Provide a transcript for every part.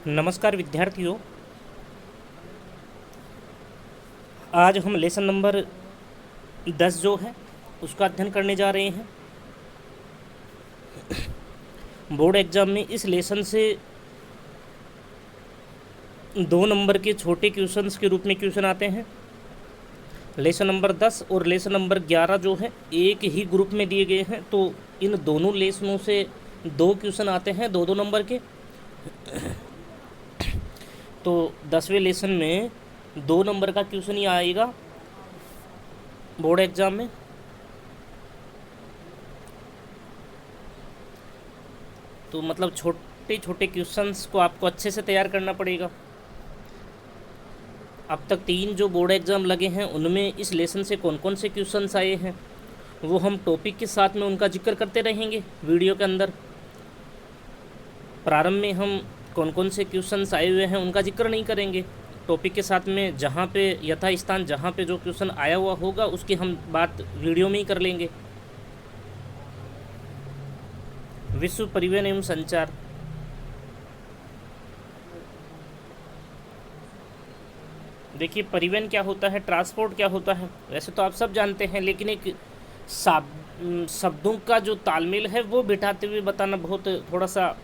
नमस्कार विद्यार्थियों। आज हम लेसन नंबर 10 जो है उसका अध्ययन करने जा रहे हैं। बोर्ड एग्ज़ाम में इस लेसन से 2 नंबर के छोटे क्वेश्चंस के रूप में क्वेश्चन आते हैं। लेसन नंबर 10 और लेसन नंबर 11 जो है एक ही ग्रुप में दिए गए हैं, तो इन दोनों लेसनों से 2 क्वेश्चन आते हैं 2-2 नंबर के। तो 10वें लेसन में 2 नंबर का क्वेश्चन ही आएगा बोर्ड एग्ज़ाम में। तो मतलब छोटे छोटे क्वेश्चंस को आपको अच्छे से तैयार करना पड़ेगा। अब तक 3 जो बोर्ड एग्ज़ाम लगे हैं उनमें इस लेसन से कौन कौन से क्वेश्चंस आए हैं वो हम टॉपिक के साथ में उनका जिक्र करते रहेंगे वीडियो के अंदर। प्रारंभ में हम कौन कौन से क्वेश्चंस आए हुए हैं उनका जिक्र नहीं करेंगे। टॉपिक के साथ में जहाँ पे यथास्थान जहाँ पे जो क्वेश्चन आया हुआ होगा उसकी हम बात वीडियो में ही कर लेंगे। विश्व परिवहन एवं संचार। देखिए, परिवहन क्या होता है, ट्रांसपोर्ट क्या होता है, वैसे तो आप सब जानते हैं, लेकिन एक शब्दों का जो तालमेल है वो बिठाते हुए बताना बहुत थोड़ा सा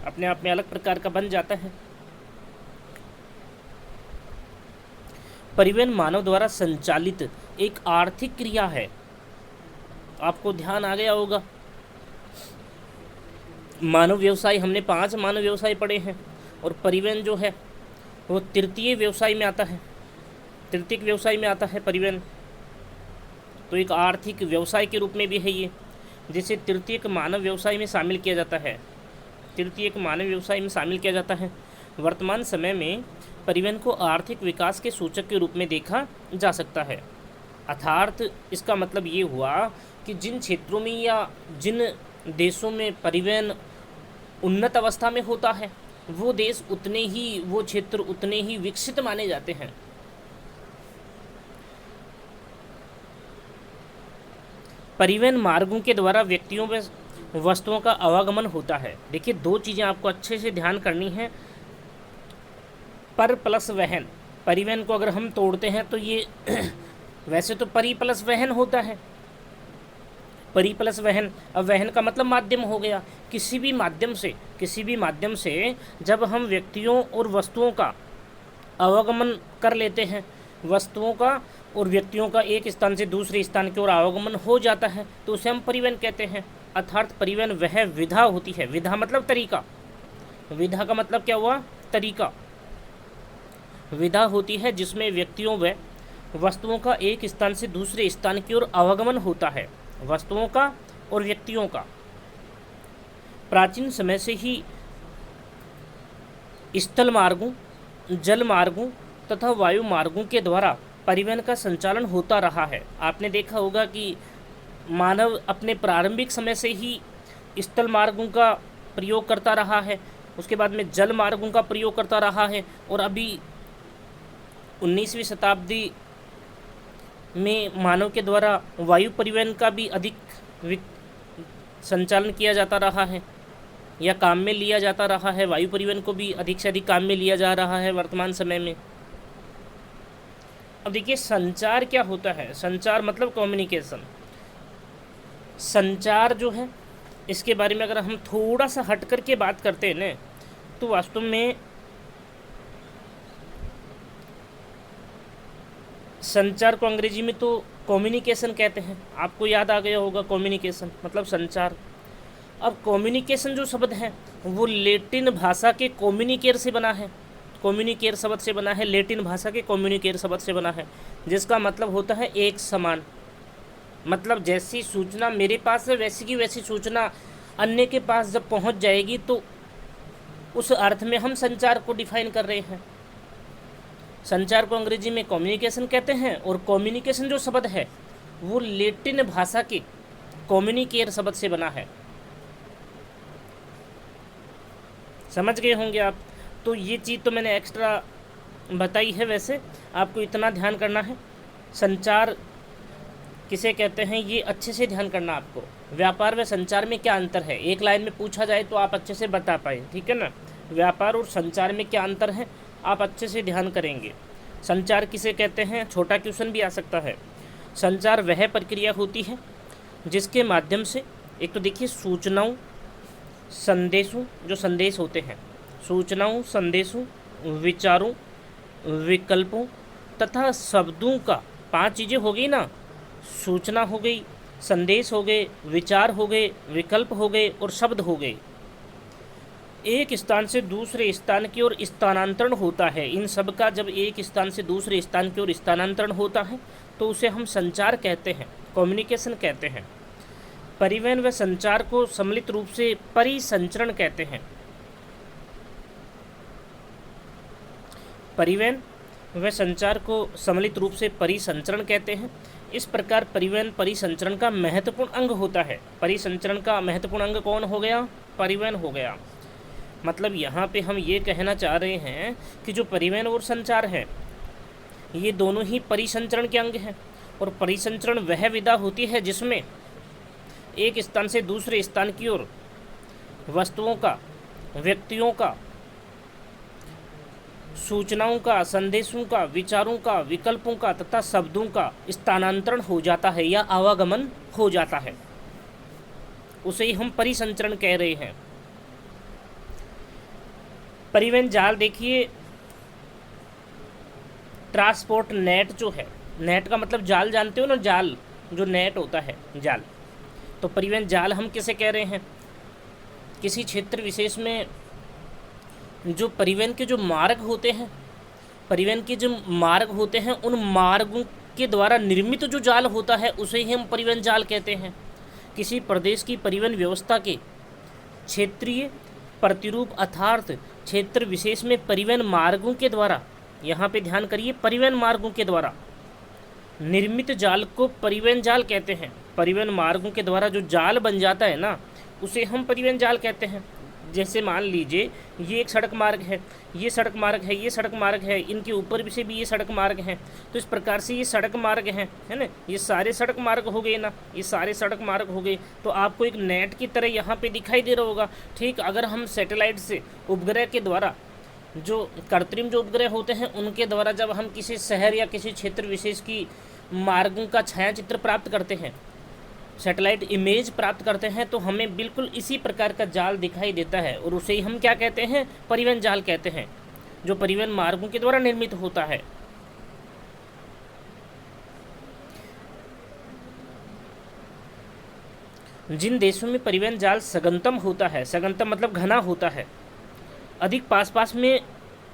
अपने आप में अलग प्रकार का बन जाता है। परिवहन मानव द्वारा संचालित एक आर्थिक क्रिया है। आपको ध्यान आ गया होगा। मानव व्यवसाय, हमने 5 मानव व्यवसाय पढ़े हैं और परिवहन जो है वो तृतीय व्यवसाय में आता है, तृतीयक व्यवसाय में आता है परिवहन। तो एक आर्थिक व्यवसाय के रूप में भी है ये, जिसे तृतीयक मानव व्यवसाय में शामिल किया जाता है, तृतीयक मानव व्यवसाय में शामिल किया जाता है। वर्तमान समय में परिवहन को आर्थिक विकास के सूचक के रूप में देखा जा सकता है। अर्थात इसका मतलब ये हुआ कि जिन क्षेत्रों में या जिन देशों में परिवहन उन्नत अवस्था में होता है वो देश उतने ही, वो क्षेत्र उतने ही विकसित माने जाते हैं। परिवहन मार्गों के द्वारा व्यक्तियों व वस्तुओं का आवागमन होता है। देखिए, 2 चीज़ें आपको अच्छे से ध्यान करनी है। पर प्लस वहन, परिवहन को अगर हम तोड़ते हैं तो ये वैसे तो परि प्लस वहन होता है, परि प्लस वहन। अब वहन का मतलब माध्यम हो गया। किसी भी माध्यम से जब हम व्यक्तियों और वस्तुओं का आवागमन कर लेते हैं, वस्तुओं का और व्यक्तियों का एक स्थान से दूसरे स्थान की ओर आवागमन हो जाता है, तो उसे हम परिवहन कहते हैं। अर्थात परिवहन वह विधा होती है। विधा मतलब तरीका, विधा का मतलब क्या हुआ, तरीका। विधा होती है जिसमें व्यक्तियों व वस्तुओं का एक स्थान से दूसरे स्थान की ओर आवागमन होता है, वस्तुओं का और व्यक्तियों का। प्राचीन समय से ही स्थल मार्गों, जल मार्गों तथा वायु मार्गों के द्वारा परिवहन का संचालन होता रहा है। आपने देखा होगा कि मानव अपने प्रारंभिक समय से ही स्थल मार्गों का प्रयोग करता रहा है, उसके बाद में जल मार्गों का प्रयोग करता रहा है, और अभी 19वीं शताब्दी में मानव के द्वारा वायु परिवहन का भी अधिक संचालन किया जाता रहा है या काम में लिया जाता रहा है। वायु परिवहन को भी अधिक से अधिक काम में लिया जा रहा है वर्तमान समय में। अब देखिए, संचार क्या होता है। संचार मतलब कम्युनिकेशन। संचार जो है इसके बारे में अगर हम थोड़ा सा हट करके बात करते हैं ना, तो वास्तव में संचार को अंग्रेजी में तो कम्युनिकेशन कहते हैं। आपको याद आ गया होगा, कम्युनिकेशन मतलब संचार। अब कम्युनिकेशन जो शब्द है वो लैटिन भाषा के कम्युनिकेर से बना है, कम्युनिकेर शब्द से बना है, लैटिन भाषा के कम्युनिकेर शब्द से बना है, जिसका मतलब होता है एक समान। मतलब जैसी सूचना मेरे पास है वैसी की वैसी सूचना अन्य के पास जब पहुंच जाएगी, तो उस अर्थ में हम संचार को डिफाइन कर रहे हैं। संचार को अंग्रेजी में कम्युनिकेशन कहते हैं, और कम्युनिकेशन जो शब्द है वो लैटिन भाषा के कम्युनिकेर शब्द से बना है। समझ गए होंगे आप। तो ये चीज़ तो मैंने एक्स्ट्रा बताई है, वैसे आपको इतना ध्यान करना है। संचार किसे कहते हैं ये अच्छे से ध्यान करना आपको। व्यापार व संचार में क्या अंतर है, एक लाइन में पूछा जाए तो आप अच्छे से बता पाए, ठीक है ना। व्यापार और संचार में क्या अंतर है, आप अच्छे से ध्यान करेंगे। संचार किसे कहते हैं, छोटा क्वेश्चन भी आ सकता है। संचार वह प्रक्रिया होती है जिसके माध्यम से, एक तो देखिए सूचनाओं, संदेशों, जो संदेश होते हैं, सूचनाओं, संदेशों, विचारों, विकल्पों तथा शब्दों का, 5 चीज़ें हो गई ना, सूचना हो गई, संदेश हो गए, विचार हो गए, विकल्प हो गए और शब्द हो गए, एक स्थान से दूसरे स्थान की ओर स्थानांतरण होता है। इन सब का जब एक स्थान से दूसरे स्थान की ओर स्थानांतरण होता है तो उसे हम संचार कहते हैं, कम्युनिकेशन कहते हैं। परिवहन व संचार को सम्मिलित रूप से परिसंचरण कहते हैं। परिवहन व संचार को सम्मिलित रूप से परिसंचरण कहते हैं। इस प्रकार परिवहन परिसंचरण का महत्वपूर्ण अंग होता है। परिसंचरण का महत्वपूर्ण अंग कौन हो गया, परिवहन हो गया। मतलब यहाँ पे हम ये कहना चाह रहे हैं कि जो परिवहन और संचार है ये दोनों ही परिसंचरण के अंग हैं। और परिसंचरण वह विधा होती है जिसमें एक स्थान से दूसरे स्थान की ओर वस्तुओं का, व्यक्तियों का, सूचनाओं का, संदेशों का, विचारों का, विकल्पों का तथा शब्दों का स्थानांतरण हो जाता है या आवागमन हो जाता है, उसे ही हम परिसंचरण कह रहे हैं। परिवहन जाल देखिए, ट्रांसपोर्ट नेट जो है, नेट का मतलब जाल जानते हो ना, जाल जो नेट होता है, जाल। तो परिवहन जाल हम किसे कह रहे हैं, किसी क्षेत्र विशेष में जो परिवहन के जो मार्ग होते हैं, परिवहन के जो मार्ग होते हैं, उन मार्गों के द्वारा निर्मित जो जाल होता है उसे ही हम परिवहन जाल कहते हैं। किसी प्रदेश की परिवहन व्यवस्था के क्षेत्रीय प्रतिरूप अर्थात क्षेत्र विशेष में परिवहन मार्गों के द्वारा, यहाँ पे ध्यान करिए, परिवहन मार्गों के द्वारा निर्मित जाल को परिवहन जाल कहते हैं। परिवहन मार्गों के द्वारा जो जाल बन जाता है ना, उसे हम परिवहन जाल कहते हैं। जैसे मान लीजिए ये एक सड़क मार्ग है, ये सड़क मार्ग है, ये सड़क मार्ग है, इनके ऊपर भी से भी ये सड़क मार्ग हैं। तो इस प्रकार से ये सड़क मार्ग हैं, है ना, ये सारे सड़क मार्ग हो गए ना, ये सारे सड़क मार्ग हो गए। तो आपको एक नेट की तरह यहाँ पे दिखाई दे रहा होगा। ठीक, अगर हम सैटेलाइट से, उपग्रह के द्वारा, जो कृत्रिम जो उपग्रह होते हैं उनके द्वारा जब हम किसी शहर या किसी क्षेत्र विशेष की मार्गों का छायाचित्र प्राप्त करते हैं, सैटेलाइट इमेज प्राप्त करते हैं, तो हमें बिल्कुल इसी प्रकार का जाल दिखाई देता है और उसे ही हम क्या कहते हैं, परिवहन जाल कहते हैं, जो परिवहन मार्गों के द्वारा निर्मित होता है। जिन देशों में परिवहन जाल सघनतम होता है, सघनतम मतलब घना होता है, अधिक पास पास में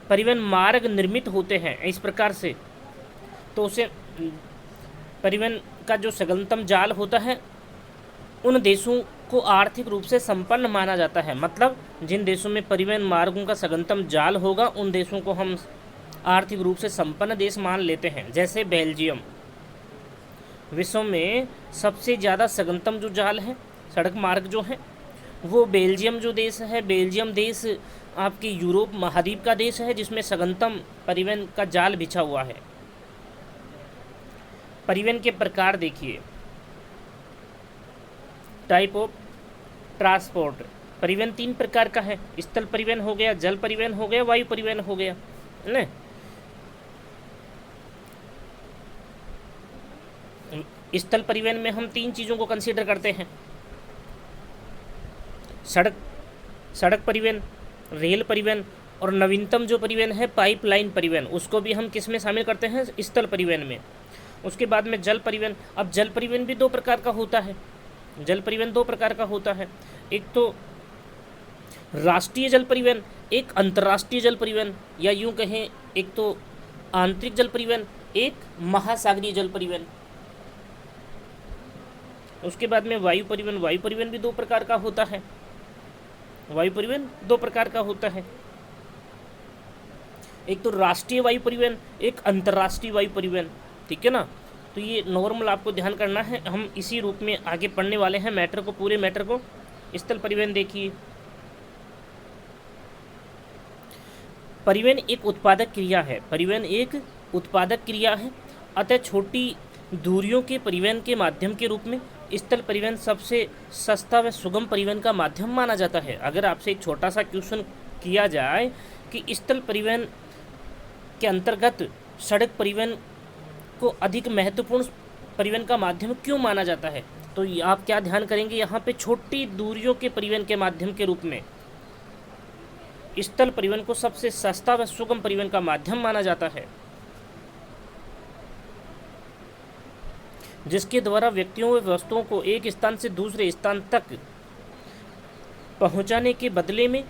परिवहन मार्ग निर्मित होते हैं इस प्रकार से, तो उसे परिवहन का जो सघनतम जाल होता है उन देशों को आर्थिक रूप से संपन्न माना जाता है। मतलब जिन देशों में परिवहन मार्गों का सघनतम जाल होगा उन देशों को हम आर्थिक रूप से संपन्न देश मान लेते हैं। जैसे बेल्जियम, विश्व में सबसे ज़्यादा सघनतम जो जाल है, सड़क मार्ग जो है, वो बेल्जियम जो देश है, बेल्जियम देश आपके यूरोप महाद्वीप का देश है जिसमें सघनतम परिवहन का जाल बिछा हुआ है। परिवहन के प्रकार देखिए, टाइप ऑफ ट्रांसपोर्ट। परिवहन 3 प्रकार का है, स्थल परिवहन हो गया, जल परिवहन हो गया, वायु परिवहन हो गया, है ना। स्थल परिवहन में हम 3 चीज़ों को कंसीडर करते हैं, सड़क परिवहन, रेल परिवहन और नवीनतम जो परिवहन है पाइपलाइन परिवहन, उसको भी हम किस में शामिल करते हैं, स्थल परिवहन में। उसके बाद में जल परिवहन। अब जल परिवहन भी 2 प्रकार का होता है, जल परिवहन 2 प्रकार का होता है, एक तो राष्ट्रीय जल परिवहन, एक अंतर्राष्ट्रीय जल परिवहन, या यूं कहें एक तो आंतरिक जल परिवहन, एक महासागरीय जल परिवहन। उसके बाद में वायु परिवहन, वायु परिवहन भी 2 प्रकार का होता है, वायु परिवहन 2 प्रकार का होता है, एक तो राष्ट्रीय वायु परिवहन, एक अंतर्राष्ट्रीय वायु परिवहन, ठीक है ना। तो ये नॉर्मल आपको ध्यान करना है, हम इसी रूप में आगे पढ़ने वाले हैं मैटर को, पूरे मैटर को। स्थल परिवहन देखिए, परिवहन एक उत्पादक क्रिया है, परिवहन एक उत्पादक क्रिया है, अतः छोटी दूरियों के परिवहन के माध्यम के रूप में स्थल परिवहन सबसे सस्ता व सुगम परिवहन का माध्यम माना जाता है। अगर आपसे एक छोटा सा क्वेश्चन किया जाए कि स्थल परिवहन के अंतर्गत सड़क परिवहन को अधिक महत्वपूर्ण परिवहन का माध्यम क्यों माना जाता है, तो आप क्या ध्यान करेंगे, यहाँ पे छोटी दूरियों के परिवहन के माध्यम के रूप में स्थल परिवहन को सबसे सस्ता व सुगम परिवहन का माध्यम माना जाता है, जिसके द्वारा व्यक्तियों व वस्तुओं को एक स्थान से दूसरे स्थान तक पहुंचाने के बदले में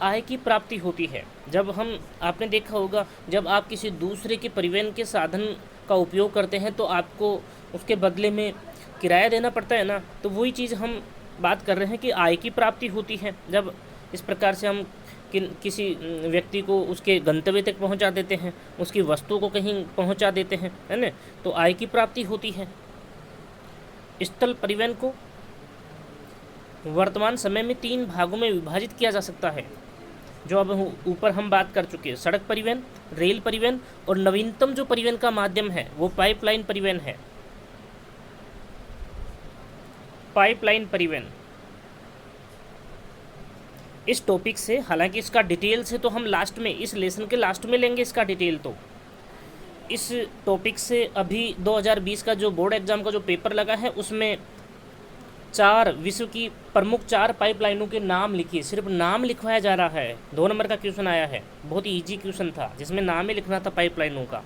आय की प्राप्ति होती है। जब हम, आपने देखा होगा, जब आप किसी दूसरे के परिवहन के साधन का उपयोग करते हैं तो आपको उसके बदले में किराया देना पड़ता है ना, तो वही चीज़ हम बात कर रहे हैं कि आय की प्राप्ति होती है। जब इस प्रकार से हम किसी व्यक्ति को उसके गंतव्य तक पहुंचा देते हैं, उसकी वस्तु को कहीं पहुंचा देते हैं, है ना, तो आय की प्राप्ति होती है। स्थल परिवहन को वर्तमान समय में 3 भागों में विभाजित किया जा सकता है, जो अब ऊपर हम बात कर चुके हैं। सड़क परिवहन, रेल परिवहन और नवीनतम जो परिवहन का माध्यम है वो पाइपलाइन परिवहन है। पाइपलाइन परिवहन, इस टॉपिक से, हालांकि इसका डिटेल से तो हम लास्ट में, इस लेसन के लास्ट में लेंगे इसका डिटेल, तो इस टॉपिक से अभी 2020 का जो बोर्ड एग्जाम का जो पेपर लगा है उसमें 4 विश्व की प्रमुख 4 पाइपलाइनों के नाम लिखिए, सिर्फ नाम लिखवाया जा रहा है। 2 नंबर का क्वेश्चन आया है, बहुत ही ईजी क्वेश्चन था जिसमें नाम ही लिखना था पाइपलाइनों का।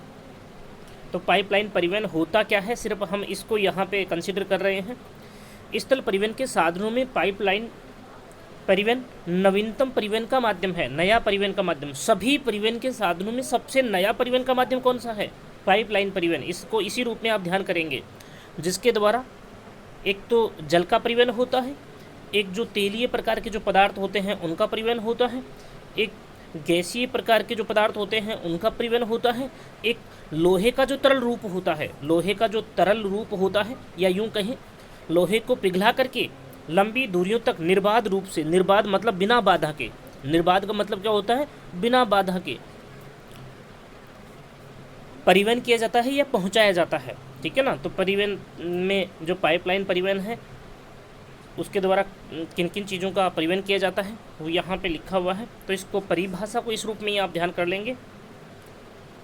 तो पाइपलाइन परिवहन होता क्या है, सिर्फ हम इसको यहाँ पे कंसिडर कर रहे हैं। स्थल परिवहन के साधनों में पाइपलाइन परिवहन नवीनतम परिवहन का माध्यम है, नया परिवहन का माध्यम। सभी परिवहन के साधनों में सबसे नया परिवहन का माध्यम कौन सा है, पाइपलाइन परिवहन। इसको इसी रूप में आप ध्यान करेंगे, जिसके द्वारा एक तो जल का परिवहन होता है, एक जो तेलीय प्रकार के जो पदार्थ होते हैं उनका परिवहन होता है, एक गैसीय प्रकार के जो पदार्थ होते हैं उनका परिवहन होता है, एक लोहे का जो तरल रूप होता है, लोहे का जो तरल रूप होता है, या यूं कहें लोहे को पिघला करके लंबी दूरियों तक निर्बाध रूप से, निर्बाध मतलब बिना बाधा के, निर्बाध का मतलब क्या होता है, बिना बाधा के परिवहन किया जाता है या पहुंचाया जाता है, ठीक है ना। तो परिवहन में जो पाइपलाइन परिवहन है उसके द्वारा किन किन चीज़ों का परिवहन किया जाता है वो यहाँ पे लिखा हुआ है, तो इसको परिभाषा को इस रूप में ही आप ध्यान कर लेंगे।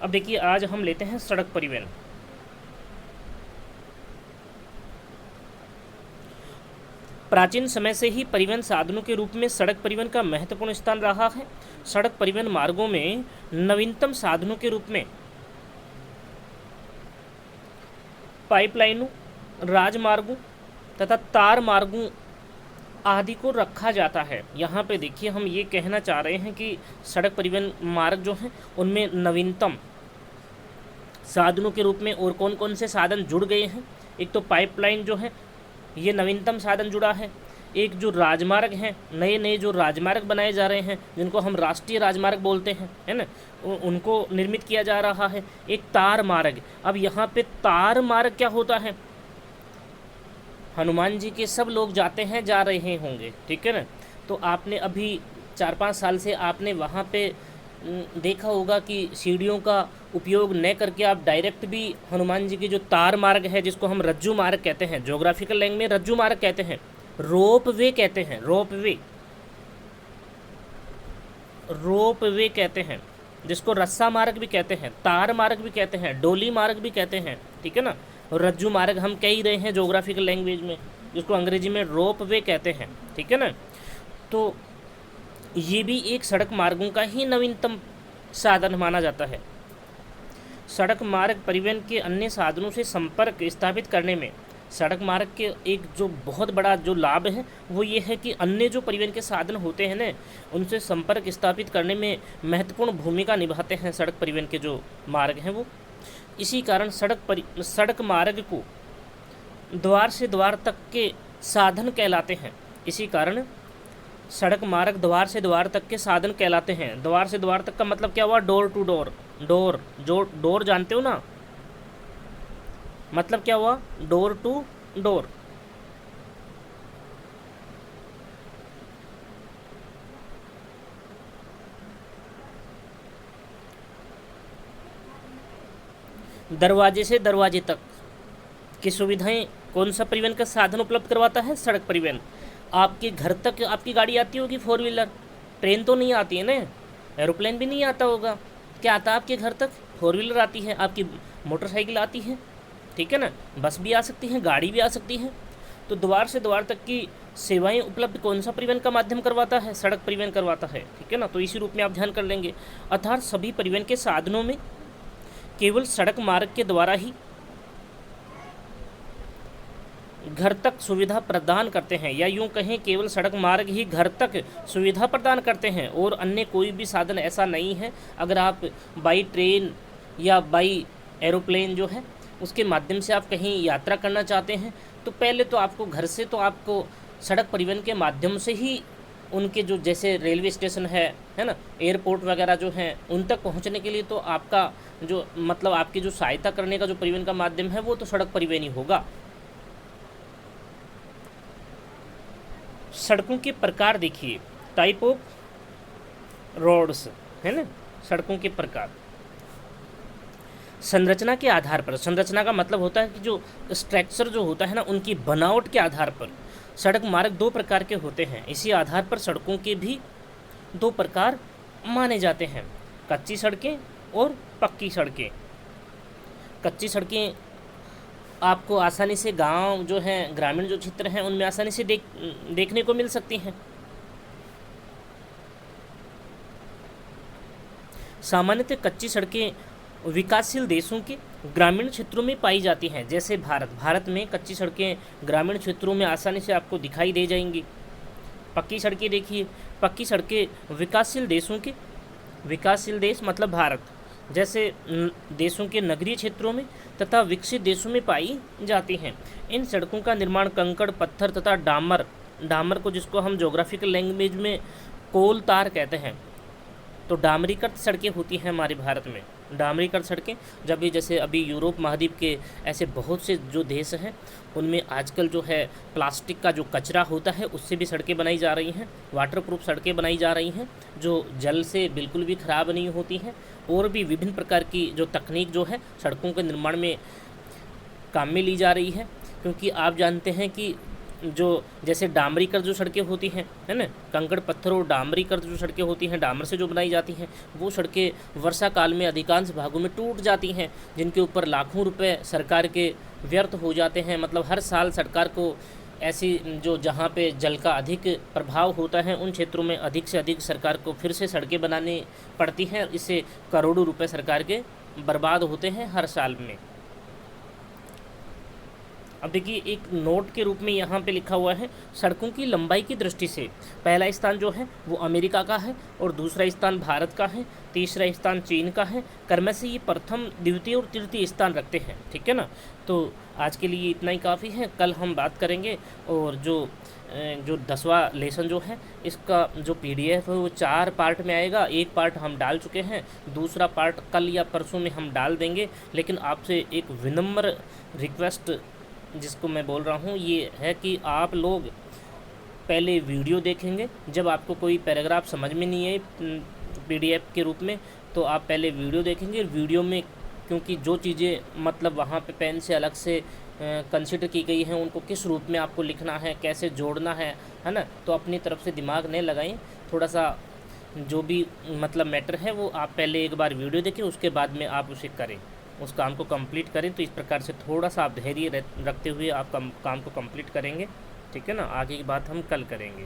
अब देखिए, आज हम लेते हैं सड़क परिवहन। प्राचीन समय से ही परिवहन साधनों के रूप में सड़क परिवहन का महत्वपूर्ण स्थान रहा है। सड़क परिवहन मार्गों में नवीनतम साधनों के रूप में पाइपलाइनों, राजमार्गों तथा तार मार्गों आदि को रखा जाता है। यहाँ पे देखिए, हम ये कहना चाह रहे हैं कि सड़क परिवहन मार्ग जो हैं उनमें नवीनतम साधनों के रूप में और कौन कौन से साधन जुड़ गए हैं। एक तो पाइपलाइन जो है ये नवीनतम साधन जुड़ा है, एक जो राजमार्ग हैं, नए नए जो राजमार्ग बनाए जा रहे हैं जिनको हम राष्ट्रीय राजमार्ग बोलते हैं, है ना, उनको निर्मित किया जा रहा है। एक तार मार्ग, अब यहाँ पे तार मार्ग क्या होता है, हनुमान जी के सब लोग जाते हैं, जा रहे होंगे, ठीक है ना। तो आपने अभी 4-5 साल से आपने वहाँ पे देखा होगा कि सीढ़ियों का उपयोग न करके आप डायरेक्ट भी हनुमान जी की जो तार मार्ग है, जिसको हम रज्जू मार्ग कहते हैं, ज्योग्राफिकल लैंग्वेज में रज्जू मार्ग कहते हैं, रोप वे कहते हैं, रोप वे कहते हैं, जिसको रस्सा मार्ग भी कहते हैं, तार मार्ग भी कहते हैं, डोली मार्ग भी कहते हैं, ठीक है ना। रज्जू मार्ग हम कह ही रहे हैं ज्योग्राफिकल लैंग्वेज में, जिसको अंग्रेजी में रोप वे कहते हैं, ठीक है ना। तो ये भी एक सड़क मार्गों का ही नवीनतम साधन माना जाता है। सड़क मार्ग परिवहन के अन्य साधनों से संपर्क स्थापित करने में सड़क मार्ग के एक जो बहुत बड़ा जो लाभ है वो ये है कि अन्य जो परिवहन के साधन होते हैं ना, उनसे संपर्क स्थापित करने में महत्वपूर्ण भूमिका निभाते हैं सड़क परिवहन के जो मार्ग हैं वो। इसी कारण सड़क मार्ग को द्वार से द्वार तक के साधन कहलाते हैं। इसी कारण सड़क मार्ग द्वार से द्वार तक के साधन कहलाते हैं। द्वार से द्वार तक का मतलब क्या हुआ, डोर टू डोर। डोर जानते हो ना, मतलब क्या हुआ, डोर टू डोर। दरवाजे से दरवाजे तक की सुविधाएं कौन सा परिवहन का साधन उपलब्ध करवाता है? सड़क परिवहन। आपके घर तक आपकी गाड़ी आती होगी, 4 व्हीलर। ट्रेन तो नहीं आती है ना, एरोप्लेन भी नहीं आता होगा। क्या आता है आपके घर तक? 4 व्हीलर आती है, आपकी मोटरसाइकिल आती है, ठीक है ना, बस भी आ सकती है, गाड़ी भी आ सकती है। तो द्वार से द्वार तक की सेवाएं उपलब्ध कौन सा परिवहन का माध्यम करवाता है? सड़क परिवहन करवाता है, ठीक है ना। तो इसी रूप में आप ध्यान कर लेंगे। अर्थात सभी परिवहन के साधनों में केवल सड़क मार्ग के द्वारा ही घर तक सुविधा प्रदान करते हैं, या यूं कहें केवल सड़क मार्ग ही घर तक सुविधा प्रदान करते हैं, और अन्य कोई भी साधन ऐसा नहीं है। अगर आप बाई ट्रेन या बाई एरोप्लेन जो है उसके माध्यम से आप कहीं यात्रा करना चाहते हैं, तो पहले तो आपको घर से तो आपको सड़क परिवहन के माध्यम से ही उनके जो जैसे रेलवे स्टेशन है ना, एयरपोर्ट वगैरह जो हैं, उन तक पहुंचने के लिए तो आपका जो मतलब आपकी जो सहायता करने का जो परिवहन का माध्यम है वो तो सड़क परिवहन ही होगा। सड़कों के प्रकार देखिए, टाइप ऑफ रोड्स, है ना, सड़कों के प्रकार। संरचना के आधार पर, संरचना का मतलब होता है कि जो स्ट्रक्चर जो होता है ना, उनकी बनावट के आधार पर सड़क मार्ग 2 प्रकार के होते हैं। इसी आधार पर सड़कों के भी 2 प्रकार माने जाते हैं, कच्ची सड़कें और पक्की सड़कें। कच्ची सड़कें आपको आसानी से गांव जो हैं, ग्रामीण जो क्षेत्र हैं, उनमें आसानी से देखने को मिल सकती हैं। सामान्यतः कच्ची सड़कें विकासशील देशों के ग्रामीण क्षेत्रों में पाई जाती हैं, जैसे भारत में कच्ची सड़कें ग्रामीण क्षेत्रों में आसानी से आपको दिखाई दे जाएंगी। पक्की सड़कें देखिए, पक्की सड़कें विकासशील देशों के, विकासशील देश मतलब भारत जैसे देशों के नगरीय क्षेत्रों में तथा विकसित देशों में पाई जाती हैं। इन सड़कों का निर्माण कंकड़, पत्थर तथा डामर को, जिसको हम ज्योग्राफिकल लैंग्वेज में कोल तार कहते हैं, तो डामरीकृत सड़कें होती हैं हमारे भारत में। डामरीकृत सड़कें जब भी, जैसे अभी यूरोप महाद्वीप के ऐसे बहुत से जो देश हैं उनमें आजकल जो है प्लास्टिक का जो कचरा होता है उससे भी सड़कें बनाई जा रही हैं, वाटरप्रूफ सड़कें बनाई जा रही हैं जो जल से बिल्कुल भी ख़राब नहीं होती हैं, और भी विभिन्न प्रकार की जो तकनीक जो है सड़कों के निर्माण में काम में ली जा रही है। क्योंकि आप जानते हैं कि जो जैसे डामरीकृत जो सड़कें होती हैं, है ना, कंकड़ पत्थर और डामरीकृत जो सड़कें होती हैं, डामर से जो बनाई जाती हैं, वो सड़कें वर्षा काल में अधिकांश भागों में टूट जाती हैं, जिनके ऊपर लाखों रुपए सरकार के व्यर्थ हो जाते हैं। मतलब हर साल सरकार को ऐसी जो जहाँ पे जल का अधिक प्रभाव होता है उन क्षेत्रों में अधिक से अधिक सरकार को फिर से सड़कें बनानी पड़ती हैं। इससे करोड़ों रुपए सरकार के बर्बाद होते हैं हर साल में। अब देखिए एक नोट के रूप में यहाँ पे लिखा हुआ है, सड़कों की लंबाई की दृष्टि से पहला स्थान जो है वो अमेरिका का है, और दूसरा स्थान भारत का है, तीसरा स्थान चीन का है। क्रम से ये प्रथम, द्वितीय और तृतीय स्थान रखते हैं, ठीक है ना। तो आज के लिए इतना ही काफ़ी है। कल हम बात करेंगे, और जो 10वां लेसन जो है इसका जो PDF है वो 4 पार्ट में आएगा। एक पार्ट हम डाल चुके हैं, दूसरा पार्ट कल या परसों में हम डाल देंगे। लेकिन आपसे एक विनम्र रिक्वेस्ट जिसको मैं बोल रहा हूँ ये है कि आप लोग पहले वीडियो देखेंगे। जब आपको कोई पैराग्राफ समझ में नहीं है PDF के रूप में, तो आप पहले वीडियो देखेंगे। वीडियो में क्योंकि जो चीज़ें मतलब वहाँ पे पेन से अलग से कंसिडर की गई हैं, उनको किस रूप में आपको लिखना है, कैसे जोड़ना है ना, तो अपनी तरफ से दिमाग नहीं लगाएं। थोड़ा सा जो भी मतलब मैटर है वो आप पहले एक बार वीडियो देखें, उसके बाद में आप उसे करें, उस काम को कंप्लीट करें। तो इस प्रकार से थोड़ा सा आप धैर्य रखते हुए आप काम को कंप्लीट करेंगे, ठीक है ना। आगे की बात हम कल करेंगे।